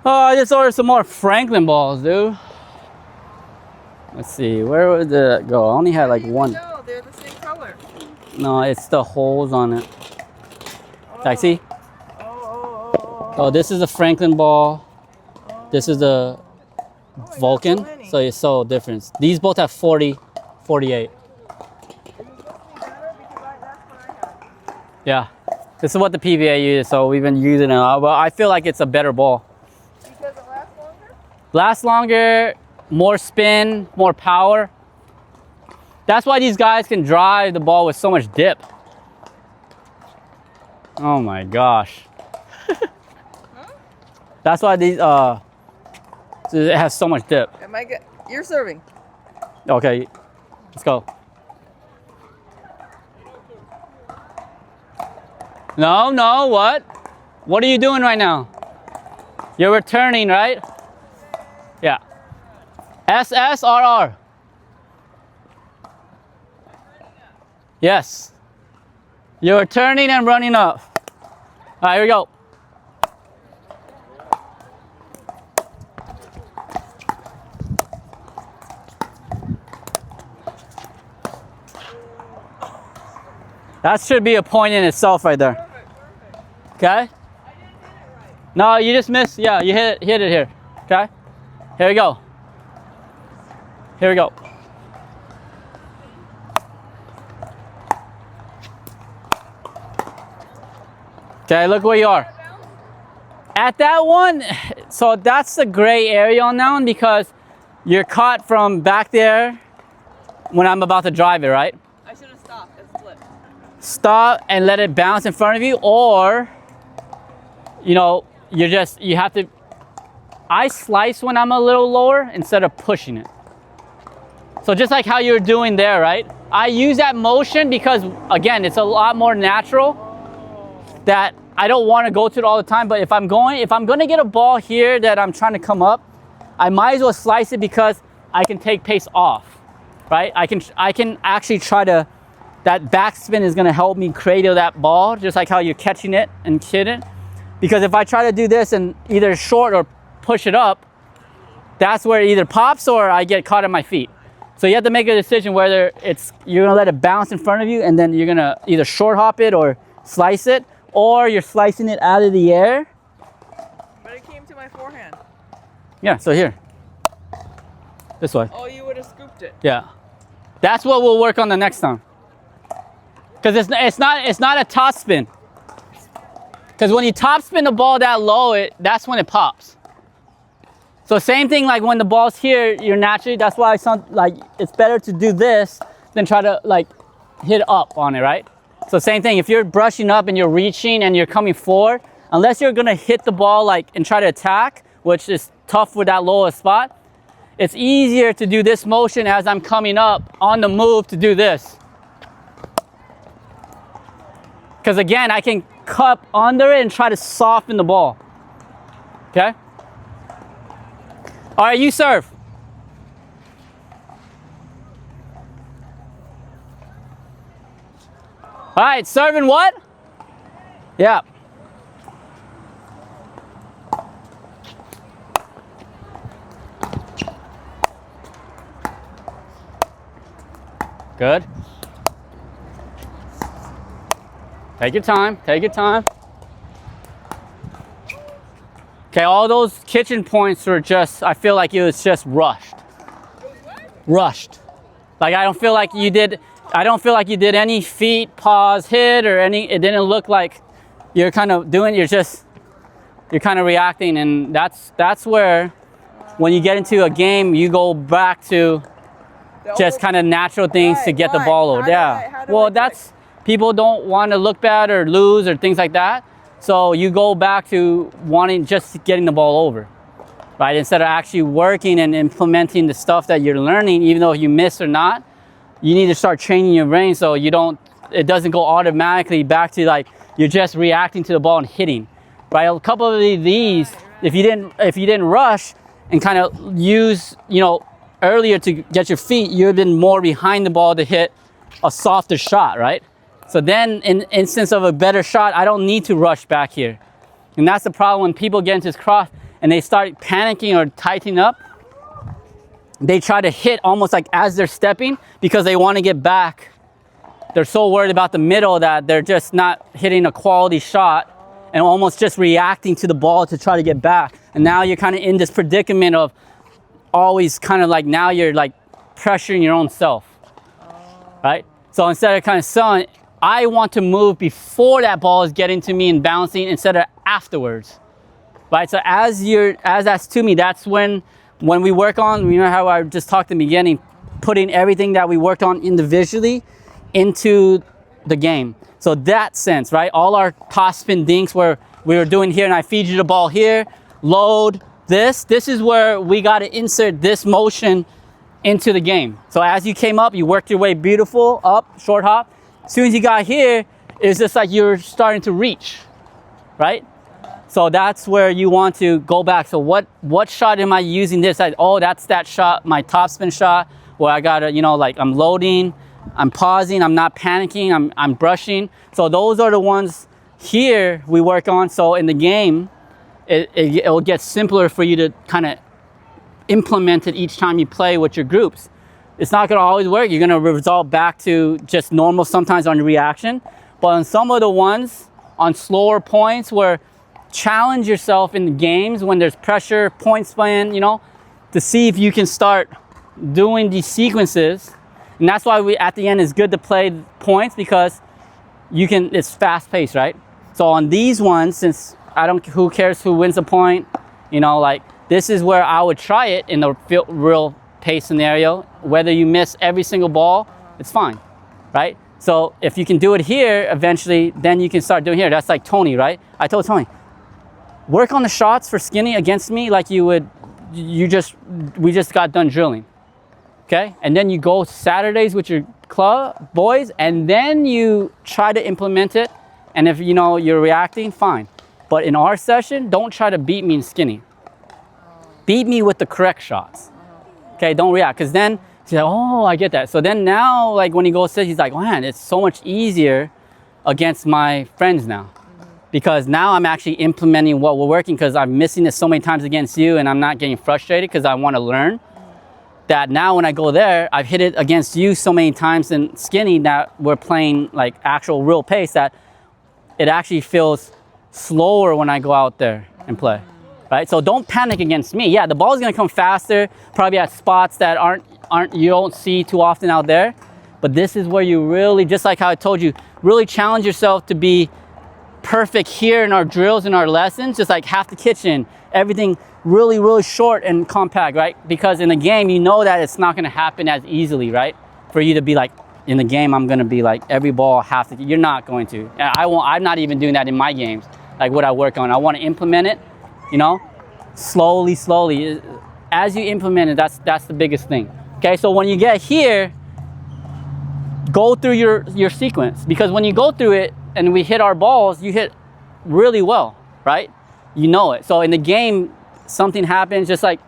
Oh, I just ordered some more Franklin balls, dude. Let's see, where did it go? I only had like one. No, they're the same color. No, it's the holes on it. Oh. See? Oh, this is a Franklin ball. This is the Vulcan. So it's so different. These both have 40, 48. Yeah. This is what the PVA uses, so we've been using it. But I feel like it's a better ball. Because it lasts longer? Lasts longer, more spin, more power. That's why these guys can drive the ball with so much dip. Oh my gosh. Huh? That's why these it has so much dip. Am I good? You're serving. Okay, let's go. No, no, what? What are you doing right now? You're returning, right? Yeah. SSRR. Yes. You're turning and running up. All right, here we go. That should be a point in itself right there. Okay? No, you just missed. Yeah, you hit it here. Okay? Here we go. Here we go. Okay, look where you are. At that one, so that's the gray area on that one because you're caught from back there when I'm about to drive it, right? I should have stopped and flipped. Stop and let it bounce in front of you, or, you know, you have to, I slice when I'm a little lower instead of pushing it. So just like how you're doing there, right? I use that motion because, again, it's a lot more natural. That I don't want to go to it all the time, but if I'm going to get a ball here that I'm trying to come up, I might as well slice it because I can take pace off, right? I can actually try to, that backspin is going to help me cradle that ball, just like how you're catching it and hitting it. Because if I try to do this and either short or push it up, that's where it either pops or I get caught on my feet. So you have to make a decision whether you're going to let it bounce in front of you and then you're going to either short hop it or slice it, or you're slicing it out of the air. But it came to my forehand. Yeah, so here. This way. Oh, you would have scooped it. Yeah. That's what we'll work on the next time. Because it's not a top spin. Because when you top spin the ball that low, that's when it pops. So same thing like when the ball's here, you're naturally, that's why it's better to do this than try to like hit up on it, right? So same thing, if you're brushing up and you're reaching and you're coming forward, unless you're gonna hit the ball like and try to attack, which is tough with that lowest spot, it's easier to do this motion as I'm coming up on the move to do this. Because again, I can cup under it and try to soften the ball. Okay? All right, you serve. All right, serving what? Yeah. Good. Take your time, take your time. Okay, all those kitchen points were just, I feel like it was just rushed. Rushed. Like I don't feel like you did any feet, pause, hit, or it didn't look like you're kind of doing, you're kind of reacting, and that's where, when you get into a game, you go back to just kind of natural things to get the ball over. Yeah. Well, that's, people don't want to look bad or lose or things like that. So you go back to wanting just getting the ball over, right? Instead of actually working and implementing the stuff that you're learning, even though you miss or not, you need to start training your brain so it doesn't go automatically back to like, you're just reacting to the ball and hitting, right? A couple of these, if you didn't rush and kind of use, earlier to get your feet, you'd have been more behind the ball to hit a softer shot, right? So then in instance of a better shot, I don't need to rush back here. And that's the problem when people get into this cross. and they start panicking or tightening up, they try to hit almost like as they're stepping because they want to get back. They're so worried about the middle that they're just not hitting a quality shot and almost just reacting to the ball to try to get back. And now you're kind of in this predicament of always kind of like, now you're like pressuring your own self, right? So instead of kind of selling, I want to move before that ball is getting to me and bouncing instead of afterwards, right? So as that's to me, that's when we work on, you know how I just talked in the beginning, putting everything that we worked on individually into the game. So that sense, right? All our toss spin dinks where we were doing here and I feed you the ball here, load this is where we got to insert this motion into the game. So as you came up, you worked your way beautiful up, short hop. As soon as you got here, it's just like you're starting to reach, right? So that's where you want to go back. So what shot am I using this? Oh, that's that shot, my top spin shot, where I gotta, you know, like I'm loading, I'm pausing, I'm not panicking, I'm brushing. So those are the ones here we work on. So in the game, it will get simpler for you to kind of implement it each time you play with your groups. It's not gonna always work. You're gonna result back to just normal sometimes on reaction. But on some of the ones, on slower points where challenge yourself in the games when there's pressure, point span, you know, to see if you can start doing these sequences. And that's why at the end it's good to play points because it's fast paced, right? So on these ones, since who cares who wins a point, you know, like this is where I would try it in the real pace scenario. Whether you miss every single ball, it's fine, right? So if you can do it here, eventually, then you can start doing here. That's like Tony, right? I told Tony, work on the shots for Skinny against me like we just got done drilling. Okay, and then you go Saturdays with your club boys, and then you try to implement it. And if you know you're reacting, fine. But in our session, don't try to beat me in Skinny. Beat me with the correct shots. Okay, don't react, because then he's like, oh, I get that. So then now, like when he goes sit, he's like, man, it's so much easier against my friends now, because now I'm actually implementing what we're working. Because I'm missing this so many times against you, and I'm not getting frustrated because I want to learn. That now when I go there, I've hit it against you so many times in Skinny that we're playing like actual real pace that it actually feels slower when I go out there and play, right? So don't panic against me. Yeah, the ball is gonna come faster, probably at spots that you don't see too often out there. But this is where you really, just like how I told you, really challenge yourself to be perfect here in our drills and our lessons, just like half the kitchen, everything really, really short and compact, right? Because in the game, you know that it's not gonna happen as easily, right? For you to be like, in the game, I'm gonna be like, every ball half the, you're not going to. I'm not even doing that in my games, like what I work on. I wanna implement it, you know, slowly. As you implement it, that's the biggest thing. Okay, so when you get here, go through your sequence, because when you go through it and we hit our balls, you hit really well, right? You know it. So in the game, something happens, just like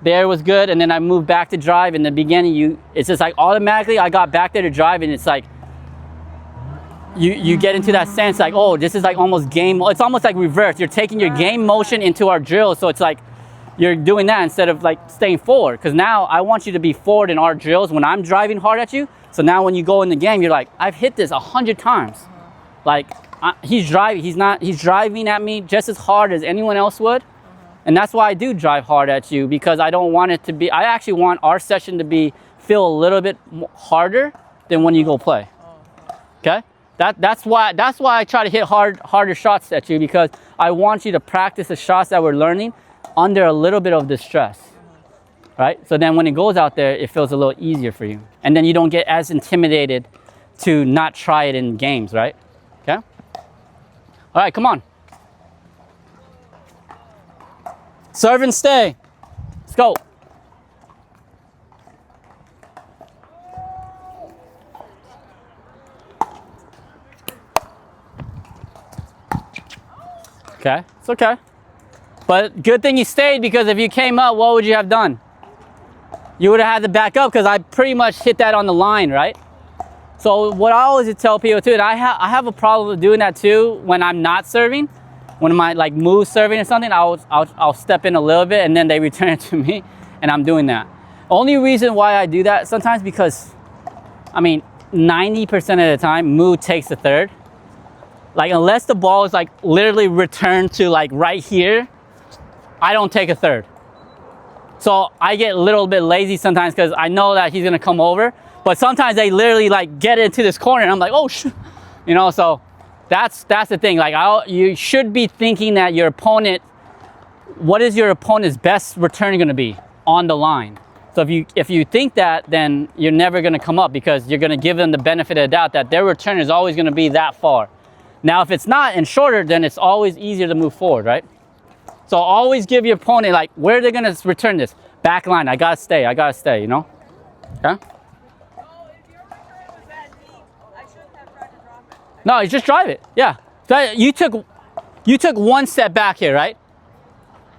there was good, and then I moved back to drive. In the beginning, it's just like automatically I got back there to drive, and it's like you get into that sense like, oh, this is like almost game. It's almost like reverse. You're taking your game motion into our drill, so it's like you're doing that instead of like staying forward. Because now I want you to be forward in our drills when I'm driving hard at you. So now when you go in the game, you're like, I've hit this 100 times. Like he's driving at me just as hard as anyone else would. And that's why I do drive hard at you, because I don't want it to be, I actually want our session to feel a little bit harder than when you go play. Okay? That's why I try to hit harder shots at you, because I want you to practice the shots that we're learning under a little bit of distress. Right? So then when it goes out there, it feels a little easier for you. And then you don't get as intimidated to not try it in games, right? Okay? All right, come on. Serve and stay. Let's go. Okay, it's okay. But good thing you stayed, because if you came up, what would you have done? You would have had to back up, because I pretty much hit that on the line, right? So what I always tell people too, and I have a problem with doing that too when I'm not serving, when my like move serving or something, I'll step in a little bit and then they return it to me, and I'm doing that. Only reason why I do that sometimes because, I mean, 90% of the time, Moo takes the third. Like unless the ball is like literally returned to like right here, I don't take a third. So I get a little bit lazy sometimes because I know that he's gonna come over, but sometimes they literally like get into this corner and I'm like, oh shit, you know. So that's the thing. Like you should be thinking that your opponent, what is your opponent's best return gonna be on the line? So if you think that, then you're never gonna come up because you're gonna give them the benefit of the doubt that their return is always gonna be that far. Now, if it's not and shorter, then it's always easier to move forward, right? So always give your opponent, like, where are they gonna return this? Back line, I gotta stay, you know? Okay? Oh, if your return was that deep, I shouldn't have tried to drop it. No, you just drive it, yeah. So you took one step back here, right?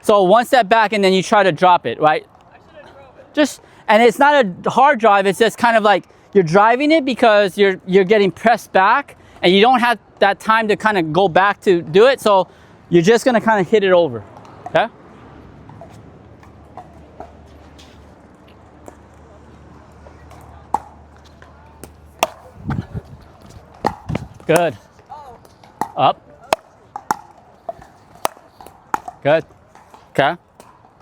So one step back and then you try to drop it, right? I should have drove it. And it's not a hard drive, it's just kind of like, you're driving it because you're getting pressed back and you don't have that time to kind of go back to do it. So you're just gonna kind of hit it over, okay? Good. Oh, Up. Good. Okay.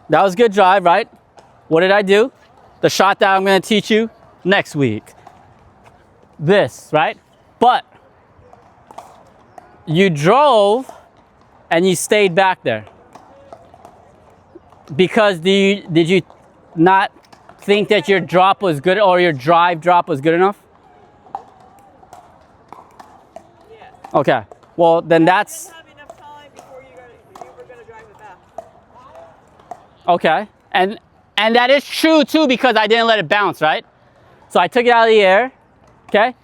That was a good drive, right? What did I do? The shot that I'm gonna teach you next week. This, right? But you drove and you stayed back there. Because did you not think that your drop was good or your drive drop was good enough? yeah. Okay. Well, then that's I didn't have enough time before you were gonna drive it back. okay. And that is true too because I didn't let it bounce, right? So I took it out of the air, okay?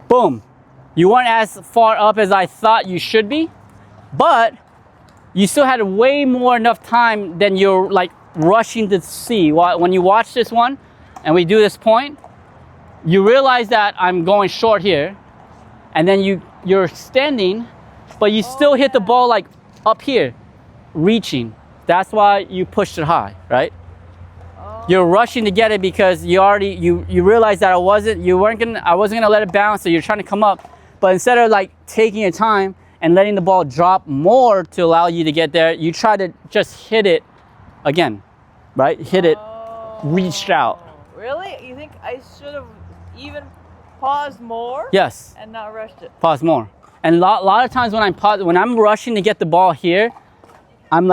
Boom. You weren't as far up as I thought you should be, but you still had way more enough time than you're like rushing to see. When you watch this one and we do this point, you realize that I'm going short here, and then you're standing, but you still hit the ball like up here, reaching. That's why you pushed it high, right? Oh. You're rushing to get it because you realized that I wasn't gonna let it bounce, so you're trying to come up. But instead of like taking your time and letting the ball drop more to allow you to get there, you try to just hit it again, right? Hit it, reached out. Really? You think I should have even paused more? Yes, And not rushed it? pause more. And a lot of times when I'm rushing to get the ball here, I'm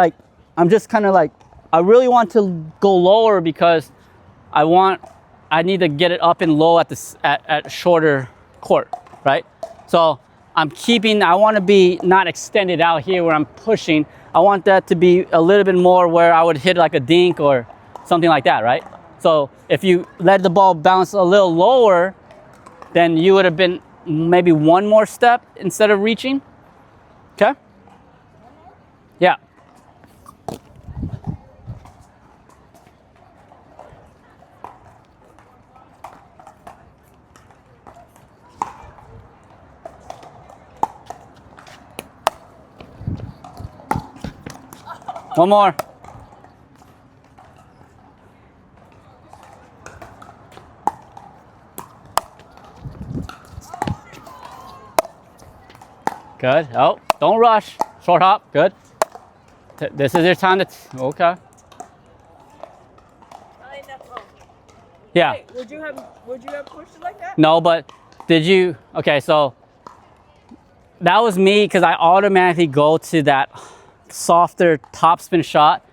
just kind of like, I really want to go lower because I need to get it up and low at shorter court, right? So I want to be not extended out here where I'm pushing. I want that to be a little bit more where I would hit like a dink or something like that, right? So if you let the ball bounce a little lower, then you would have been maybe one more step instead of reaching. Okay? Yeah. One more. Good. Oh, don't rush. Short hop. Good. This is your time to. Okay. Yeah. Wait, would you have pushed it like that? No, but did you? Okay, so that was me because I automatically go to that softer topspin shot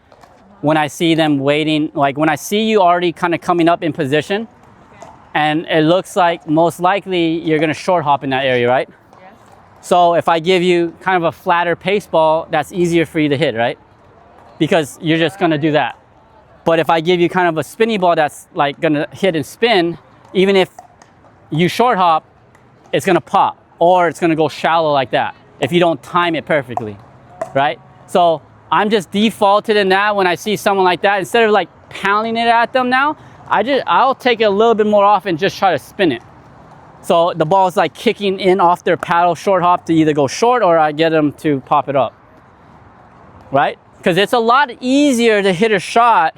when I see them waiting. Like when I see you already kind of coming up in position, and it looks like most likely you're gonna short hop in that area, right? Yes. So if I give you kind of a flatter pace ball, that's easier for you to hit, right? Because you're just gonna do that. But if I give you kind of a spinny ball that's like gonna hit and spin, even if you short hop, it's gonna pop or it's gonna go shallow like that if you don't time it perfectly, right? So I'm just defaulted in that when I see someone like that. Instead of like pounding it at them now, I'll take it a little bit more off and just try to spin it. So the ball is like kicking in off their paddle short hop to either go short or I get them to pop it up, right? Because it's a lot easier to hit a shot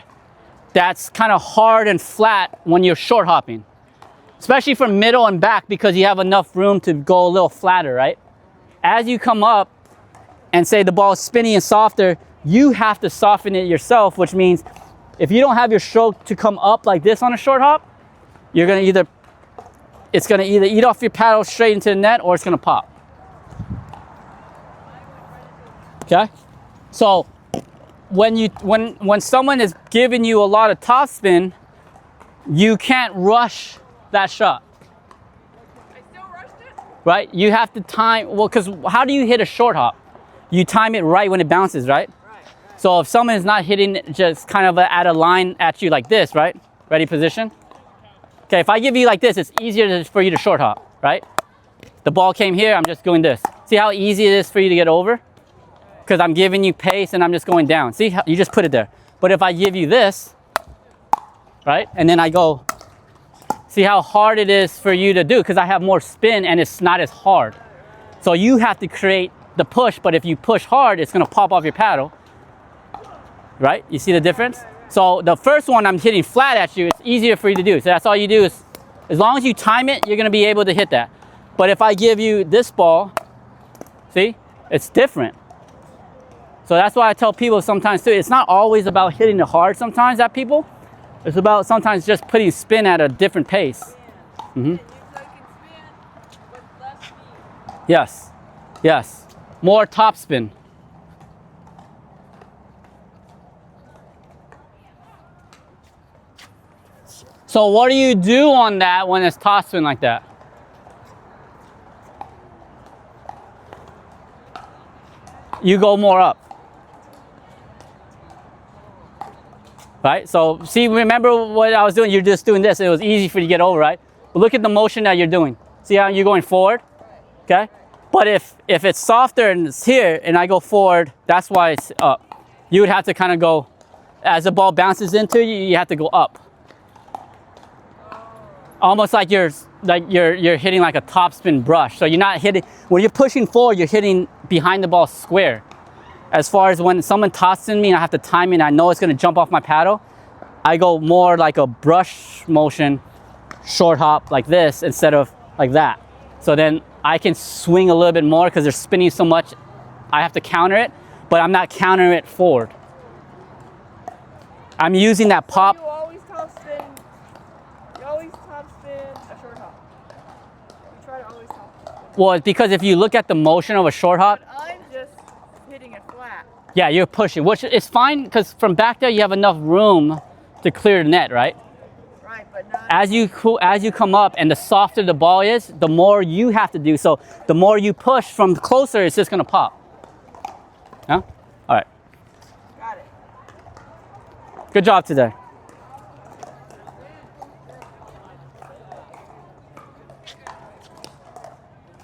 that's kind of hard and flat when you're short hopping, especially from middle and back because you have enough room to go a little flatter, right? As you come up and say the ball is spinny and softer, you have to soften it yourself, which means if you don't have your stroke to come up like this on a short hop, you're gonna it's gonna either eat off your paddle straight into the net or it's gonna pop. Okay? So when someone is giving you a lot of topspin, you can't rush that shot. I still rushed it. Right? You have to time, well, because how do you hit a short hop? You time it right when it bounces, right? So if someone is not hitting just kind of at a line at you like this, right? Ready, position. Okay, if I give you like this, it's easier for you to short hop, right? The ball came here, I'm just going this. See how easy it is for you to get over? Because I'm giving you pace and I'm just going down. See, how, you just put it there. But if I give you this, right? And then I go, see how hard it is for you to do because I have more spin and it's not as hard. So you have to create the push, but if you push hard, it's gonna pop off your paddle, right? You see the difference? So the first one I'm hitting flat at you, it's easier for you to do. So that's all you do is, as long as you time it, you're gonna be able to hit that. But if I give you this ball, see, it's different. So that's why I tell people sometimes too, it's not always about hitting it hard sometimes at people. It's about sometimes just putting spin at a different pace. Mm-hmm. So I can spin with less speed. Yes, yes. More top spin. So what do you do on that when it's top spin like that? You go more up. Right? So see, remember what I was doing? You're just doing this. It was easy for you to get over, right? But look at the motion that you're doing. See how you're going forward? Okay? But if it's softer and it's here and I go forward, that's why it's up. You would have to kind of go, as the ball bounces into you, you have to go up. Almost like you're hitting like a topspin brush. So you're not hitting, when you're pushing forward, you're hitting behind the ball square. As far as when someone tosses me and I have to time it and I know it's gonna jump off my paddle, I go more like a brush motion, short hop like this instead of like that. So then I can swing a little bit more because they're spinning so much, I have to counter it, but I'm not countering it forward. I'm using that pop. You always topspin. You always topspin a short hop. You try to always topspin. Well, it's because if you look at the motion of a short hop, But I'm just hitting it flat. yeah, you're pushing, which is fine because from back there you have enough room to clear the net, right? Right, but not. As you come up and the softer the ball is, the more you have to do. So the more you push from closer, it's just gonna pop. Yeah? All right. Got it. Good job today.